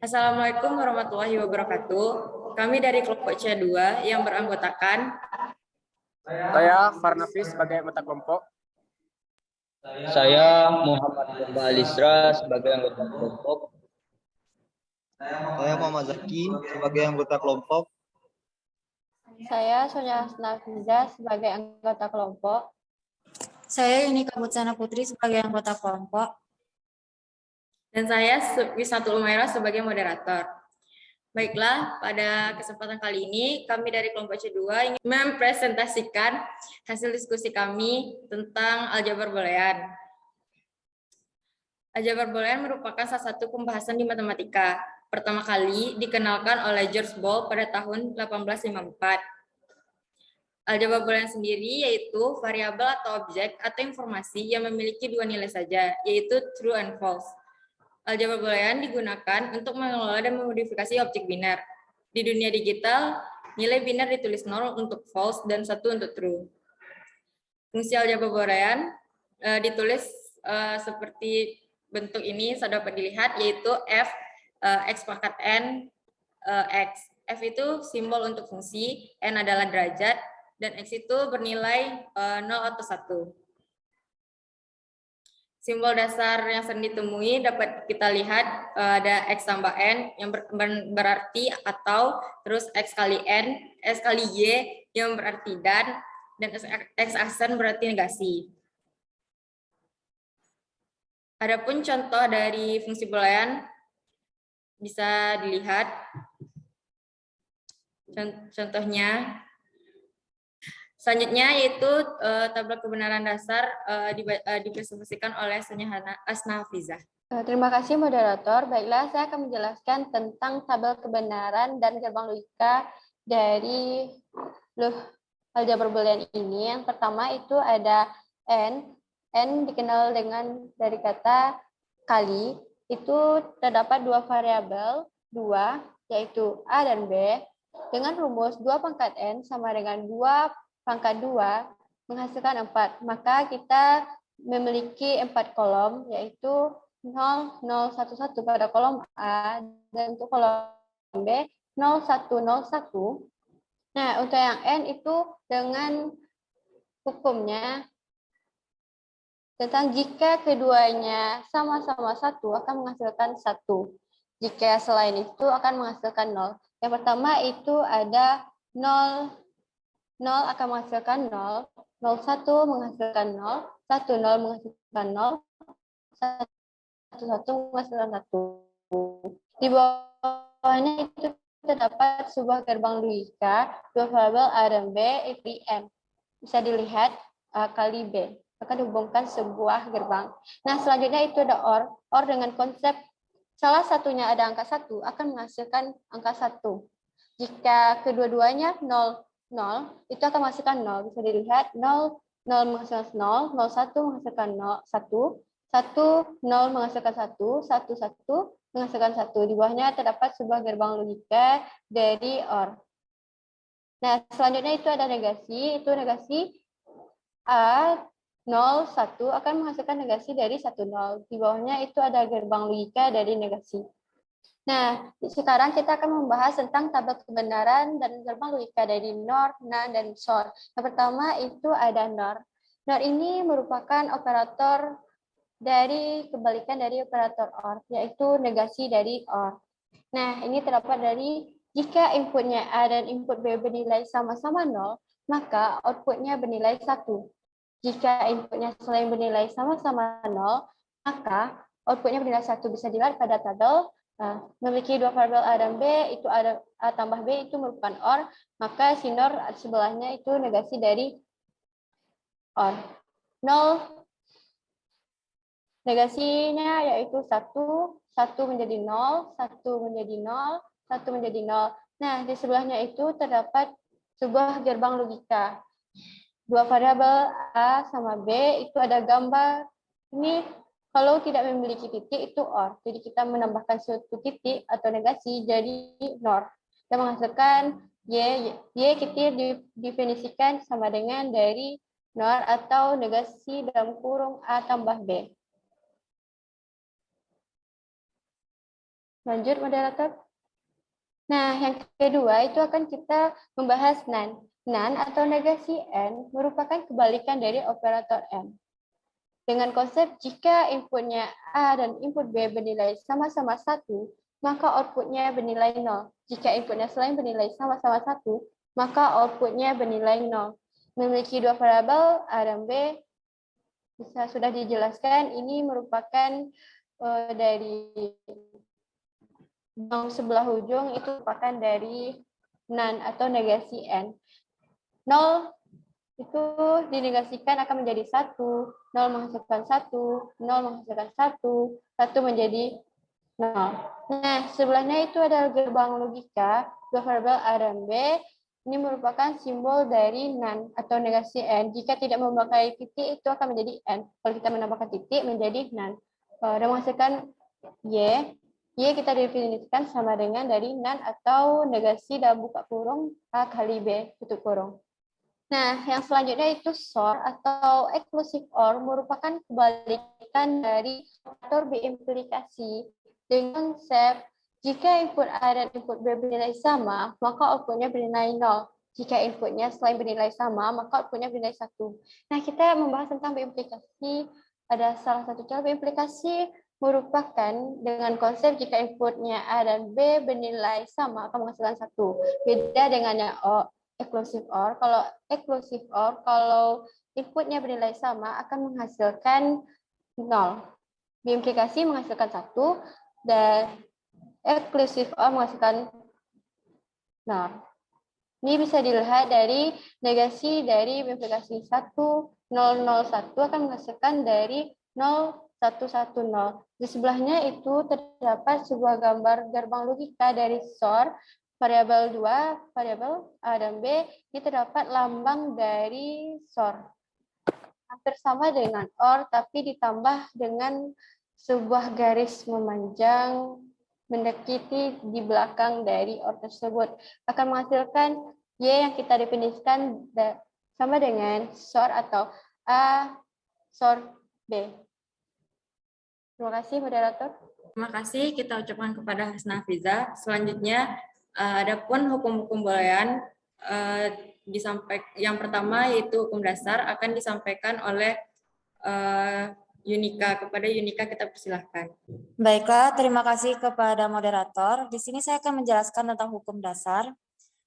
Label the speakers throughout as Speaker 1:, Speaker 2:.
Speaker 1: Assalamualaikum warahmatullahi wabarakatuh. Kami dari kelompok C2 yang beranggotakan
Speaker 2: Saya Farnafis sebagai anggota kelompok.
Speaker 3: Saya Muhammad Nurba Alisra sebagai anggota kelompok.
Speaker 4: Saya Muhammad Zaki sebagai anggota kelompok.
Speaker 5: Saya Sonia Nafiza sebagai anggota kelompok.
Speaker 6: Saya Yunika Butsana Putri sebagai anggota kelompok.
Speaker 1: dan saya Wisnatul Umairah sebagai moderator. Baiklah, pada kesempatan kali ini kami dari kelompok C2 ingin mempresentasikan hasil diskusi kami tentang aljabar boolean. Aljabar boolean merupakan salah satu pembahasan di matematika. Pertama kali dikenalkan oleh George Boole pada tahun 1854. Aljabar boolean sendiri yaitu variabel atau objek atau informasi yang memiliki dua nilai saja, yaitu true and false. Aljabar boolean digunakan untuk mengelola dan memodifikasi objek biner. Di dunia digital, nilai biner ditulis 0 untuk false dan 1 untuk true. Fungsi aljabar boolean ditulis seperti bentuk ini, sudah dapat dilihat, yaitu f x pangkat n x. F itu simbol untuk fungsi, n adalah derajat, dan x itu bernilai 0 atau 1. Simbol dasar yang sering ditemui dapat kita lihat ada X tambah N yang berarti atau, terus X kali N, S kali Y yang berarti dan X aksen berarti negasi. Adapun contoh dari fungsi boolean bisa dilihat. Contohnya, selanjutnya yaitu tabel kebenaran dasar dipresentasikan oleh Sonia Asnafizah.
Speaker 5: Terima kasih moderator. Baiklah, saya akan menjelaskan tentang tabel kebenaran dan gerbang logika dari aljabar boolean ini. Yang pertama itu ada n. N dikenal dengan dari kata kali. Itu terdapat dua variabel, yaitu a dan b. Dengan rumus 2 pangkat n sama dengan 2 pangkat 2 menghasilkan 4. Maka kita memiliki 4 kolom, yaitu 0, 0, 1, 1 pada kolom A, dan untuk kolom B, 0, 1, 0, 1. Nah, untuk yang N itu dengan hukumnya tentang jika keduanya sama-sama 1 akan menghasilkan 1. Jika selain itu akan menghasilkan 0. Yang pertama itu ada 0, 0 akan menghasilkan 0, 0, 1 menghasilkan 0, 1, 0 menghasilkan 0, 1, 1 menghasilkan 1. Di bawahnya itu terdapat sebuah gerbang logika, dua variabel A dan B, ikuti N. Bisa dilihat A kali B. Akan dihubungkan sebuah gerbang. Nah, selanjutnya itu ada OR. OR dengan konsep salah satunya ada angka 1 akan menghasilkan angka 1. Jika kedua-duanya 0, 0, itu akan menghasilkan 0. Bisa dilihat 0, 0 menghasilkan 0, 0, 1 menghasilkan 0, 1, 1, 0 menghasilkan 1, 1, 1 menghasilkan 1. Di bawahnya terdapat sebuah gerbang logika dari OR. Nah, selanjutnya itu ada negasi. Itu negasi A, 0, 1 akan menghasilkan negasi dari 1, 0. Di bawahnya itu ada gerbang logika dari negasi. Nah, sekarang kita akan membahas tentang tabel kebenaran dan gerbang logika dari NOR, NaN, dan SOR. Yang pertama itu ada NOR. NOR ini merupakan operator dari kebalikan dari operator OR, yaitu negasi dari OR. Nah, ini terdapat dari jika inputnya A dan input B bernilai sama-sama 0, maka outputnya bernilai 1. Jika inputnya selain bernilai sama-sama 0, maka outputnya bernilai 1. Bisa dilihat pada tabel. Memiliki dua variabel A dan B, itu ada A tambah B itu merupakan OR, maka si NOR sebelahnya itu negasi dari OR. 0, negasinya yaitu 1, 1 menjadi 0, 1 menjadi 0, 1 menjadi 0. Nah, di sebelahnya itu terdapat sebuah gerbang logika. Dua variabel A sama B itu ada gambar. Ini kalau tidak memiliki titik itu OR. Jadi kita menambahkan suatu titik atau negasi jadi NOR. Dan menghasilkan Y kita didefinisikan sama dengan dari NOR atau negasi dalam kurung A tambah B. Lanjut, moderator. Nah, yang kedua itu akan kita membahas NaN. NaN atau negasi N merupakan kebalikan dari operator N. Dengan konsep jika inputnya A dan input B bernilai sama-sama 1, maka outputnya bernilai 0. Jika inputnya selain bernilai sama-sama 1, maka outputnya bernilai 0. Memiliki dua variabel A dan B, sudah dijelaskan, ini merupakan dari yang sebelah ujung itu merupakan dari NaN atau negasi N. 0 itu dinegasikan akan menjadi 1, 0 menghasilkan 1, 0 menghasilkan 1, 1 menjadi 0. Nah, sebelahnya itu adalah gerbang logika, dua variabel A dan B. Ini merupakan simbol dari NaN atau negasi N. Jika tidak memakai titik, itu akan menjadi N. Kalau kita menambahkan titik, menjadi NaN. Dan menghasilkan Y. Y kita definisikan sama dengan dari NaN atau negasi dalam buka kurung A kali B tutup kurung. Nah, yang selanjutnya itu SOR atau exclusive OR merupakan kebalikan dari operator biimplikasi dengan konsep jika input A dan input B bernilai sama, maka outputnya bernilai 0. Jika inputnya selain bernilai sama, maka outputnya bernilai 1. Nah, kita membahas tentang biimplikasi. Ada salah satu cara biimplikasi merupakan dengan konsep jika inputnya A dan B bernilai sama akan menghasilkan 1. Beda dengan yang exclusive OR. Kalau exclusive OR, kalau inputnya bernilai sama akan menghasilkan 0. Biimplikasi menghasilkan 1 dan exclusive OR menghasilkan 0. Ini bisa dilihat dari negasi dari biimplikasi 1001 akan menghasilkan dari 0110. Di sebelahnya itu terdapat sebuah gambar gerbang logika dari SOR. Variabel 2, variabel A dan B, ini terdapat lambang dari SOR. Hampir sama dengan OR, tapi ditambah dengan sebuah garis memanjang mendekati di belakang dari OR tersebut. Akan menghasilkan Y yang kita definisikan sama dengan SOR atau A SOR B. Terima kasih, moderator.
Speaker 1: Terima kasih kita ucapkan kepada Hasna Hafiza. Selanjutnya, adapun hukum-hukum boolean yang pertama yaitu hukum dasar akan disampaikan oleh Yunika. Kepada Yunika kita persilahkan.
Speaker 6: Baiklah, terima kasih kepada moderator. Di sini saya akan menjelaskan tentang hukum dasar.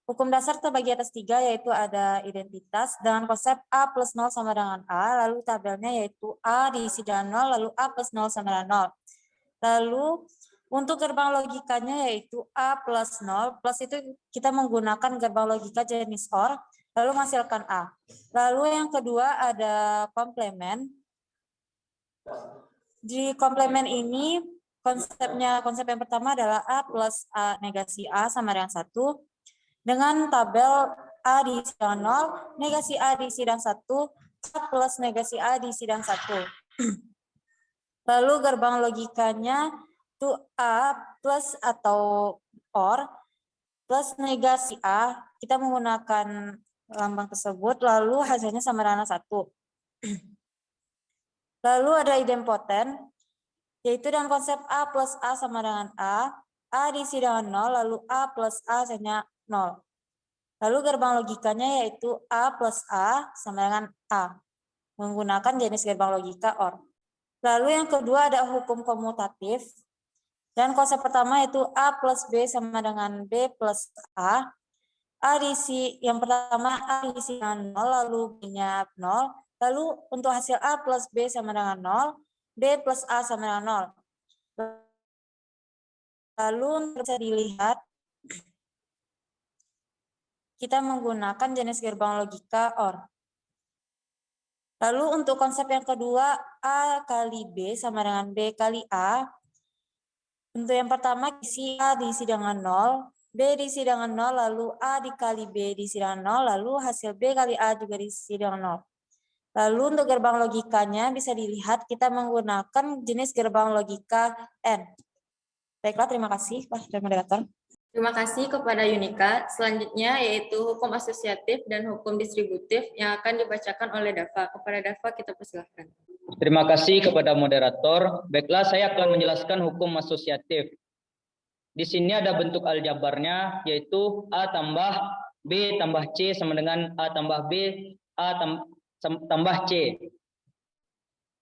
Speaker 6: Hukum dasar terbagi atas 3, yaitu ada identitas dengan konsep A plus 0 sama dengan A, lalu tabelnya yaitu A diisi dengan 0, lalu A plus 0 sama dengan 0. Lalu untuk gerbang logikanya yaitu A plus 0, plus itu kita menggunakan gerbang logika jenis OR, lalu menghasilkan A. Lalu yang kedua ada komplement. Di komplement ini konsep yang pertama adalah A plus A negasi A sama dengan 1, dengan tabel A diisi dengan 0, negasi A diisi dengan 1, A plus negasi A diisi dengan 1. Lalu gerbang logikanya itu A plus atau OR plus negasi A, kita menggunakan lambang tersebut, lalu hasilnya sama dengan 1. Lalu ada idempoten, yaitu dengan konsep A plus A sama dengan A diisi dengan 0, lalu A plus A hasilnya 0. Lalu gerbang logikanya yaitu A plus A sama dengan A, menggunakan jenis gerbang logika OR. Lalu yang kedua ada hukum komutatif, dan konsep pertama yaitu A plus B sama dengan B plus A. Yang pertama A diisi dengan 0, lalu B-nya 0. Lalu untuk hasil A plus B sama dengan 0, B plus A sama dengan 0. Lalu bisa dilihat, kita menggunakan jenis gerbang logika OR. Lalu untuk konsep yang kedua, A kali B sama dengan B kali A. Untuk yang pertama, A diisi dengan 0, B diisi dengan 0, lalu A dikali B diisi dengan 0, lalu hasil B kali A juga diisi dengan 0. Lalu untuk gerbang logikanya bisa dilihat kita menggunakan jenis gerbang logika N. Baiklah, terima kasih Pak Moderator.
Speaker 1: Terima kasih kepada Yunika. Selanjutnya yaitu hukum asosiatif dan hukum distributif yang akan dibacakan oleh Dava. Kepada Dava kita persilahkan.
Speaker 3: Terima kasih kepada moderator. Baiklah, saya akan menjelaskan hukum asosiatif. Di sini ada bentuk aljabarnya, yaitu A tambah B tambah C sama dengan A tambah B, tambah C.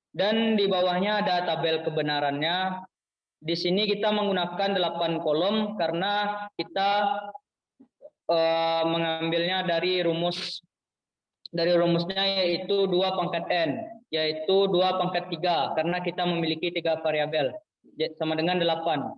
Speaker 3: Dan di bawahnya ada tabel kebenarannya. Di sini kita menggunakan 8 kolom karena kita mengambilnya dari rumusnya yaitu 2 pangkat N, yaitu 2 pangkat 3, karena kita memiliki 3 variabel, sama dengan 8.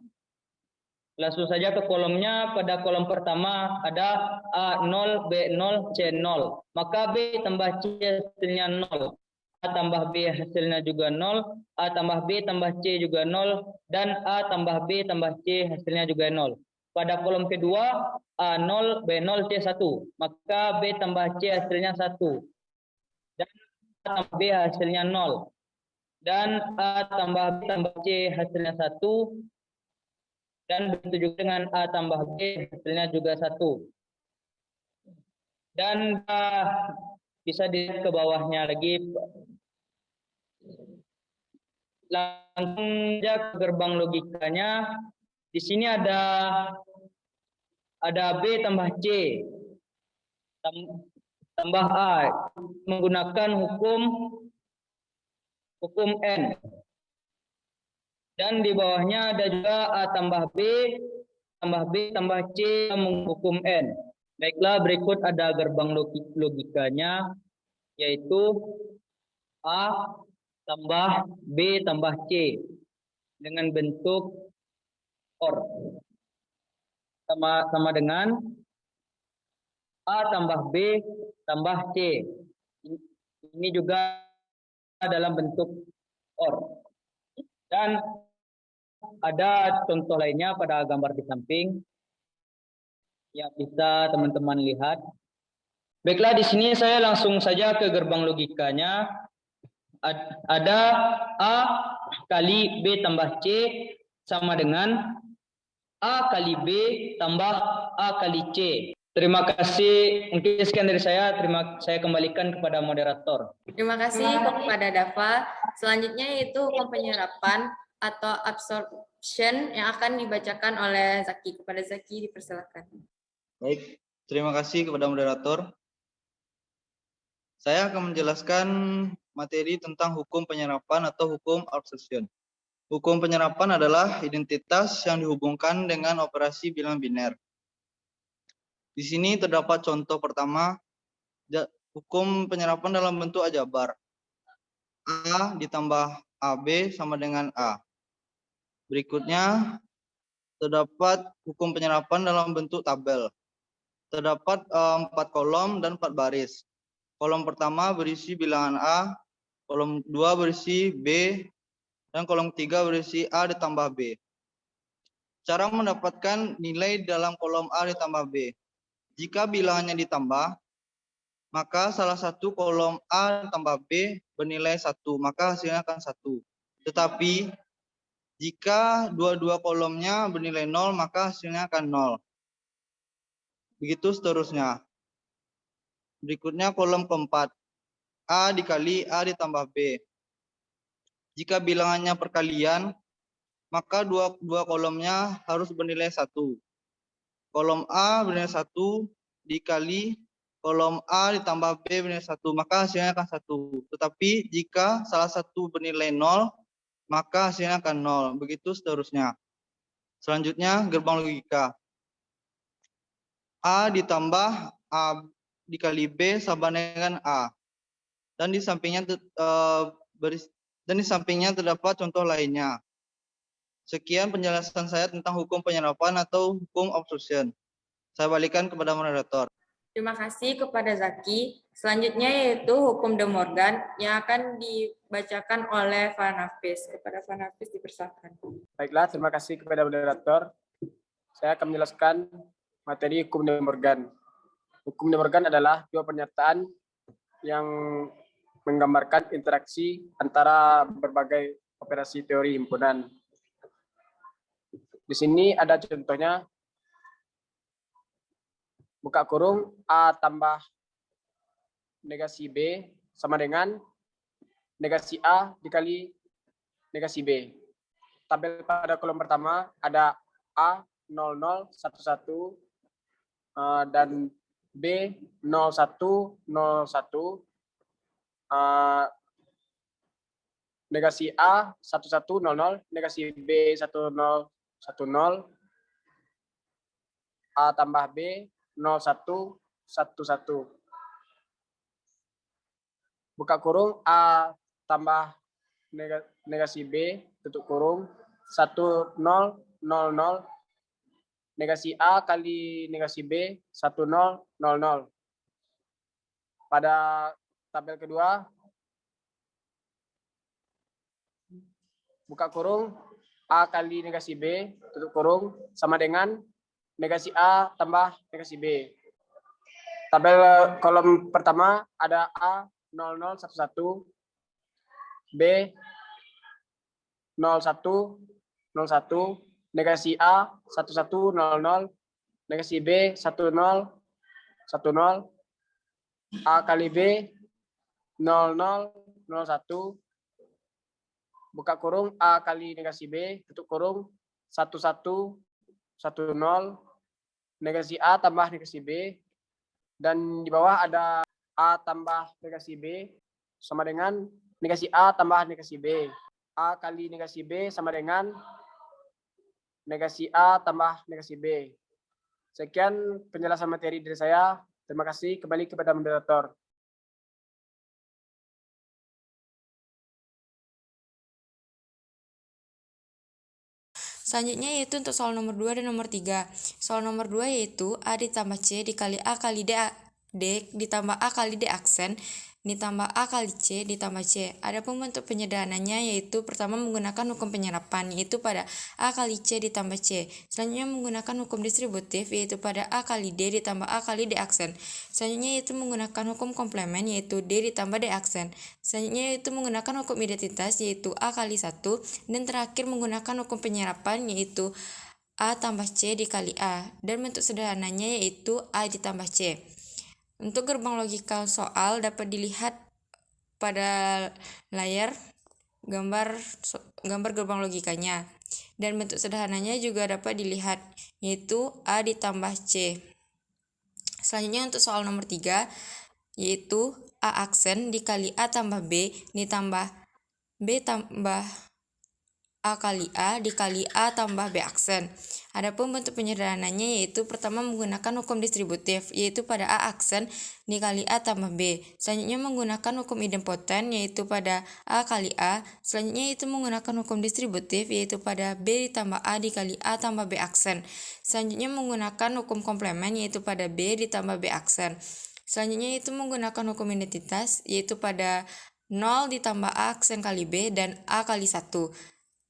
Speaker 3: Langsung saja ke kolomnya. Pada kolom pertama ada A0, B0, C0. Maka B tambah C hasilnya 0. A tambah B hasilnya juga 0. A tambah B tambah C juga 0. Dan A tambah B tambah C hasilnya juga 0. Pada kolom kedua A0, B0, C1. Maka B tambah C hasilnya 1. Dan A tambah B hasilnya 0. Dan A tambah B tambah C hasilnya 1. Dan begitu juga dengan A tambah B hasilnya juga 1. Dan bisa dilihat ke bawahnya lagi. Langsung saja ke gerbang logikanya. Di sini ada B tambah C tambah A menggunakan hukum N. Dan di bawahnya ada juga A tambah B tambah C menghukum N. Baiklah, berikut ada gerbang logikanya, yaitu A tambah B tambah C dengan bentuk OR. Sama dengan A tambah B tambah C. Ini juga dalam bentuk OR. Dan ada contoh lainnya pada gambar di samping yang bisa teman-teman lihat. Baiklah, di sini saya langsung saja ke gerbang logikanya. Ada A kali B tambah C sama dengan A kali B tambah A kali C. Terima kasih. Mungkin sekian dari saya. Saya kembalikan kepada moderator.
Speaker 1: Terima kasih kepada Dava. Selanjutnya yaitu hukum penyerapan atau absorption yang akan dibacakan oleh Zaki. Kepada Zaki dipersilakan.
Speaker 4: Baik, terima kasih kepada moderator. Saya akan menjelaskan materi tentang hukum penyerapan atau hukum absorption. Hukum penyerapan adalah identitas yang dihubungkan dengan operasi bilang biner. Di sini terdapat contoh pertama, hukum penyerapan dalam bentuk aljabar. A ditambah AB sama dengan A. Berikutnya, terdapat hukum penyerapan dalam bentuk tabel. Terdapat 4 kolom dan 4 baris. Kolom pertama berisi bilangan A, kolom 2 berisi B, dan kolom 3 berisi A ditambah B. Cara mendapatkan nilai dalam kolom A ditambah B. Jika bilangannya ditambah, maka salah satu kolom A tambah B bernilai 1, maka hasilnya akan 1. Tetapi, jika dua-dua kolomnya bernilai 0, maka hasilnya akan 0. Begitu seterusnya. Berikutnya kolom keempat. A dikali A ditambah B. Jika bilangannya perkalian, maka dua kolomnya harus bernilai 1. Kolom A bernilai 1 dikali kolom A ditambah B bernilai 1, maka hasilnya akan 1. Tetapi jika salah satu bernilai 0, maka hasilnya akan 0. Begitu seterusnya. Selanjutnya, gerbang logika. A ditambah A dikali B sama dengan A. Dan di sampingnya terdapat contoh lainnya. Sekian penjelasan saya tentang hukum penyerapan atau hukum absorption. Saya balikan kepada moderator.
Speaker 1: Terima kasih kepada Zaki. Selanjutnya yaitu hukum De Morgan yang akan dibacakan oleh Farnafis. Kepada Farnafis dipersilakan.
Speaker 2: Baiklah, terima kasih kepada moderator. Saya akan menjelaskan materi hukum De Morgan. Hukum De Morgan adalah 2 pernyataan yang menggambarkan interaksi antara berbagai operasi teori himpunan. Di sini ada contohnya, buka kurung A tambah negasi B sama dengan negasi A dikali negasi B. Tabel pada kolom pertama ada A 0011 dan B 0101 negasi A 1100 negasi B 1010 A tambah B 0111 buka kurung A tambah negasi B tutup kurung 1000 negasi A kali negasi B 1000. Pada tabel kedua buka kurung A kali negasi B tutup kurung sama dengan negasi A tambah negasi B. Tabel kolom pertama ada A 0011, B 0101, negasi A 1100, negasi B 1010, A kali B 0001, buka kurung A kali negasi B tutup kurung 1110, negasi A tambah negasi B, dan di bawah ada A tambah negasi B sama dengan negasi A tambah negasi B. A kali negasi B sama dengan negasi A tambah negasi B. Sekian penjelasan materi dari saya. Terima kasih. Kembali kepada moderator.
Speaker 7: Selanjutnya yaitu untuk soal nomor 2 dan nomor 3. Soal nomor 2 yaitu A ditambah C dikali A kali D ditambah A kali D aksen ditambah A kali C ditambah C. Adapun bentuk penyederhanannya yaitu pertama menggunakan hukum penyerapan yaitu pada A kali C ditambah C. Selanjutnya menggunakan hukum distributif yaitu pada A kali D ditambah A kali D aksen. Selanjutnya yaitu menggunakan hukum komplement yaitu D ditambah D aksen. Selanjutnya yaitu menggunakan hukum identitas yaitu A kali 1. Dan terakhir menggunakan hukum penyerapan yaitu A tambah C dikali A. Dan bentuk sederhananya yaitu A ditambah C. Untuk gerbang logika soal dapat dilihat pada layar gambar gerbang logikanya. Dan bentuk sederhananya juga dapat dilihat yaitu A ditambah C. Selanjutnya untuk soal nomor 3 yaitu A aksen dikali A tambah B ditambah B tambah A kali A dikali A tambah B aksen. Adapun bentuk penyederhanannya yaitu pertama menggunakan hukum distributif yaitu pada A aksen dikali A tambah B. Selanjutnya menggunakan hukum idempoten yaitu pada A kali A. Selanjutnya itu menggunakan hukum distributif yaitu pada B ditambah A dikali A tambah B aksen. Selanjutnya menggunakan hukum komplement yaitu pada B ditambah B aksen. Selanjutnya itu menggunakan hukum identitas yaitu pada 0 ditambah A aksen kali B dan A kali 1.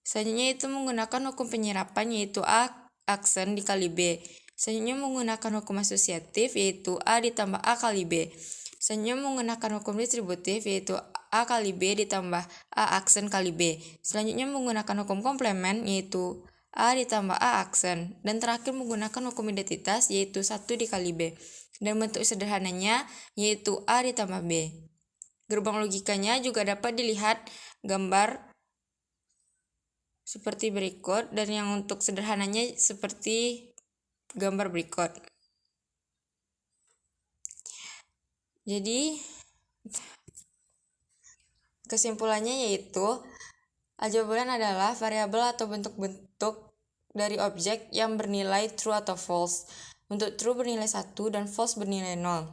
Speaker 7: Selanjutnya itu menggunakan hukum penyerapan yaitu A aksen dikali B. Selanjutnya menggunakan hukum asosiatif yaitu A ditambah A kali B. Selanjutnya menggunakan hukum distributif yaitu A kali B ditambah A aksen kali B. Selanjutnya menggunakan hukum komplement yaitu A ditambah A aksen. Dan terakhir menggunakan hukum identitas yaitu 1 dikali B. Dan bentuk sederhananya yaitu A ditambah B. Gerbang logikanya juga dapat dilihat gambar seperti berikut dan yang untuk sederhananya seperti gambar berikut. Jadi kesimpulannya yaitu aljabar boolean adalah variabel atau bentuk-bentuk dari objek yang bernilai true atau false. Untuk true bernilai 1 dan false bernilai 0.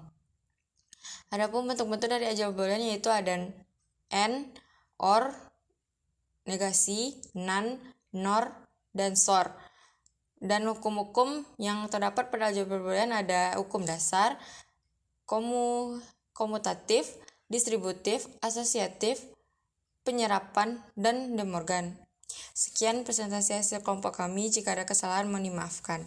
Speaker 7: Adapun bentuk-bentuk dari aljabar boolean yaitu ada AND, OR, negasi, NaN, NOR, dan SOR. Dan hukum-hukum yang terdapat pada aljabar boolean ada hukum dasar, komutatif, distributif, asosiatif, penyerapan, dan De Morgan. Sekian presentasi hasil kelompok kami. Jika ada kesalahan mohon dimaafkan.